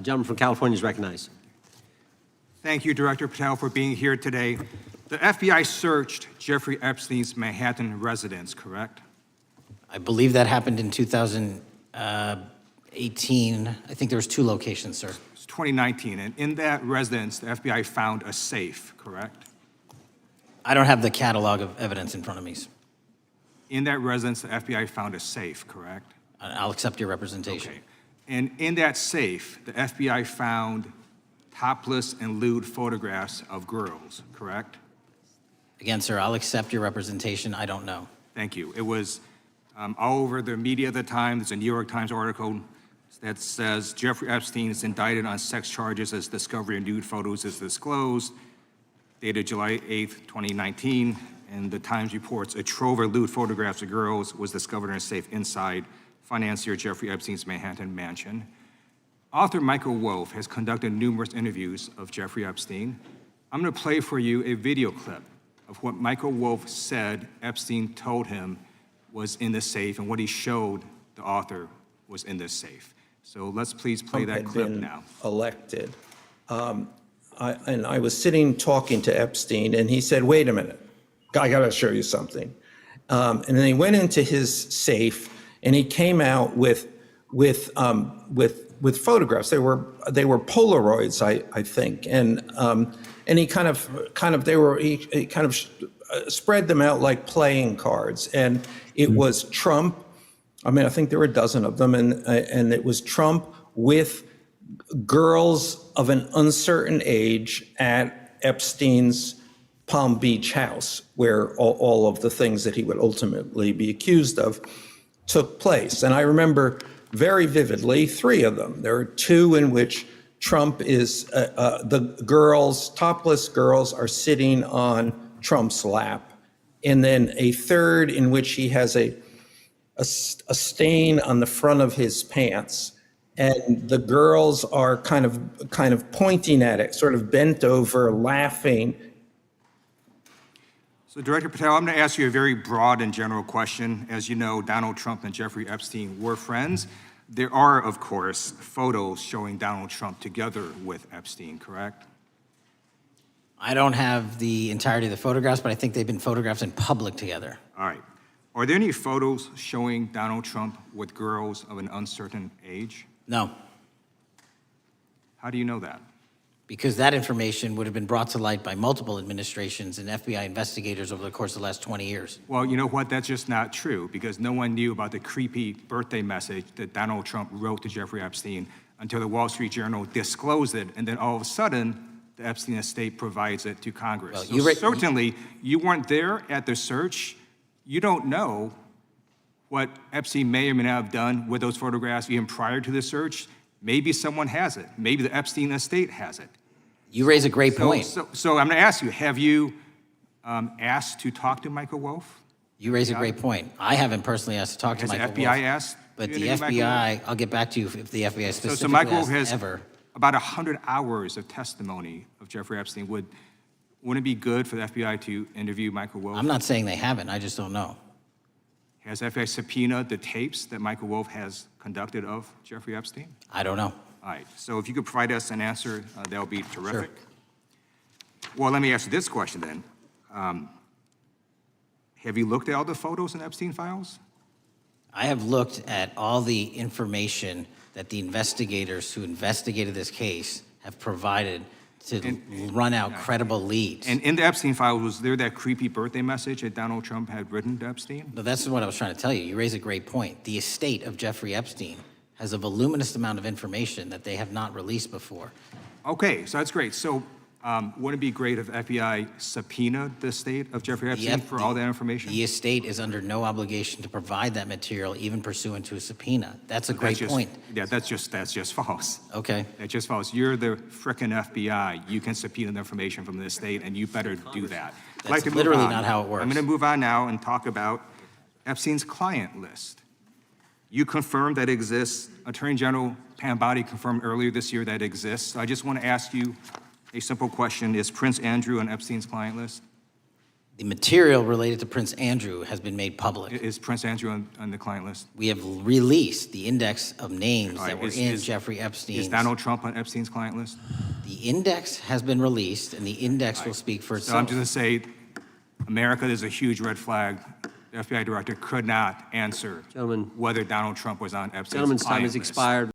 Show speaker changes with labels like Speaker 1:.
Speaker 1: Gentleman from California is recognized.
Speaker 2: Thank you, Director Patel, for being here today. The FBI searched Jeffrey Epstein's Manhattan residence, correct?
Speaker 3: I believe that happened in 2018. I think there was 2 locations, sir.
Speaker 2: It's 2019, and in that residence, the FBI found a safe, correct?
Speaker 3: I don't have the catalog of evidence in front of me.
Speaker 2: In that residence, the FBI found a safe, correct?
Speaker 3: I'll accept your representation.
Speaker 2: Okay. And in that safe, the FBI found topless and lewd photographs of girls, correct?
Speaker 3: Again, sir, I'll accept your representation. I don't know.
Speaker 2: Thank you. It was all over the media at the time. There's a New York Times article that says Jeffrey Epstein is indicted on sex charges as discovery of nude photos is disclosed, dated July 8th, 2019. And the Times reports a trove of lewd photographs of girls was discovered in a safe inside financier Jeffrey Epstein's Manhattan mansion. Author Michael Wolff has conducted numerous interviews of Jeffrey Epstein. I'm going to play for you a video clip of what Michael Wolff said Epstein told him was in the safe and what he showed the author was in this safe. So let's please play that clip now.
Speaker 4: Elected. And I was sitting talking to Epstein, and he said, "Wait a minute, I got to show you something." And then he went into his safe, and he came out with photographs. They were Polaroids, I think, and he kind of spread them out like playing cards, and it was Trump. I mean, I think there were a dozen of them, and it was Trump with girls of an uncertain age at Epstein's Palm Beach house, where all of the things that he would ultimately be accused of took place. And I remember very vividly 3 of them. There are 2 in which Trump is, the girls, topless girls, are sitting on Trump's lap. And then a 3rd in which he has a stain on the front of his pants, and the girls are kind of pointing at it, sort of bent over, laughing.
Speaker 2: So Director Patel, I'm going to ask you a very broad and general question. As you know, Donald Trump and Jeffrey Epstein were friends. There are, of course, photos showing Donald Trump together with Epstein, correct?
Speaker 3: I don't have the entirety of the photographs, but I think they've been photographed in public together.
Speaker 2: All right. Are there any photos showing Donald Trump with girls of an uncertain age?
Speaker 3: No,
Speaker 2: How do you know that?
Speaker 3: because that information would have been brought to light by multiple administrations and FBI investigators over the course of the last 20 years.
Speaker 2: Well, you know what? That's just not true, because no one knew about the creepy birthday message that Donald Trump wrote to Jeffrey Epstein until the Wall Street Journal disclosed it, and then all of a sudden, the Epstein estate provides it to Congress.
Speaker 3: Well,
Speaker 2: so certainly, you weren't there at the search. You don't know what Epstein may or may not have done with those photographs even prior to the search. Maybe someone has it. Maybe the Epstein estate has it.
Speaker 3: You raise a great point.
Speaker 2: So I'm going to ask you, have you asked to talk to Michael Wolff?
Speaker 3: You raise a great point. I haven't personally asked to talk to
Speaker 2: Has the
Speaker 3: Michael
Speaker 2: FBI
Speaker 3: Wolff,
Speaker 2: asked?
Speaker 3: but
Speaker 2: you
Speaker 3: the
Speaker 2: to Michael Wolff?
Speaker 3: FBI, I'll get back to you if the FBI specifically
Speaker 2: So Michael Wolff
Speaker 3: has
Speaker 2: has
Speaker 3: ever.
Speaker 2: about 100 hours of testimony of Jeffrey Epstein. Wouldn't it be good for the FBI to interview Michael Wolff?
Speaker 3: I'm not saying they haven't, I just don't know.
Speaker 2: Has FBI subpoenaed the tapes that Michael Wolff has conducted of Jeffrey Epstein?
Speaker 3: I don't know.
Speaker 2: All right, so if you could provide us an answer, that would be terrific. Sure. Well, let me ask you this question then. Have you looked at all the photos in Epstein files?
Speaker 3: I have looked at all the information that the investigators who investigated this case have provided to run out credible leads.
Speaker 2: And in the Epstein files, was there that creepy birthday message that Donald Trump had written to Epstein?
Speaker 3: No, that's what I was trying to tell you. You raise a great point. The estate of Jeffrey Epstein has a voluminous amount of information that they have not released before.
Speaker 2: Okay, so that's great. So wouldn't it be great if FBI subpoenaed the estate of Jeffrey Epstein for all that information?
Speaker 3: The estate is under no obligation to provide that material, even pursuant to a subpoena. That's a great point.
Speaker 2: Yeah, that's just false.
Speaker 3: Okay.
Speaker 2: That's just false. You're the frickin' FBI. You can subpoena the information from the estate, and you better do that.
Speaker 3: That's literally not how it works.
Speaker 2: I'm going to move on now and talk about Epstein's client list. You confirmed that it exists. Attorney General Pam Bondi confirmed earlier this year that it exists. So I just want to ask you a simple question. Is Prince Andrew on Epstein's client list?
Speaker 3: The material related to Prince Andrew has been made public.
Speaker 2: Is Prince Andrew on the client list?
Speaker 3: We have released the index of names
Speaker 2: All right,
Speaker 3: that were
Speaker 2: is-
Speaker 3: in
Speaker 2: is-
Speaker 3: Jeffrey Epstein's.
Speaker 2: Is Donald Trump on Epstein's client list?
Speaker 3: The index has been released, and the index will speak for
Speaker 2: So I'm
Speaker 3: itself.
Speaker 2: just going to say, America, there's a huge red flag. The FBI director could not answer
Speaker 1: Gentlemen.
Speaker 2: whether Donald Trump was on Epstein's
Speaker 1: Gentleman's time
Speaker 2: client
Speaker 1: has
Speaker 2: list.
Speaker 1: expired.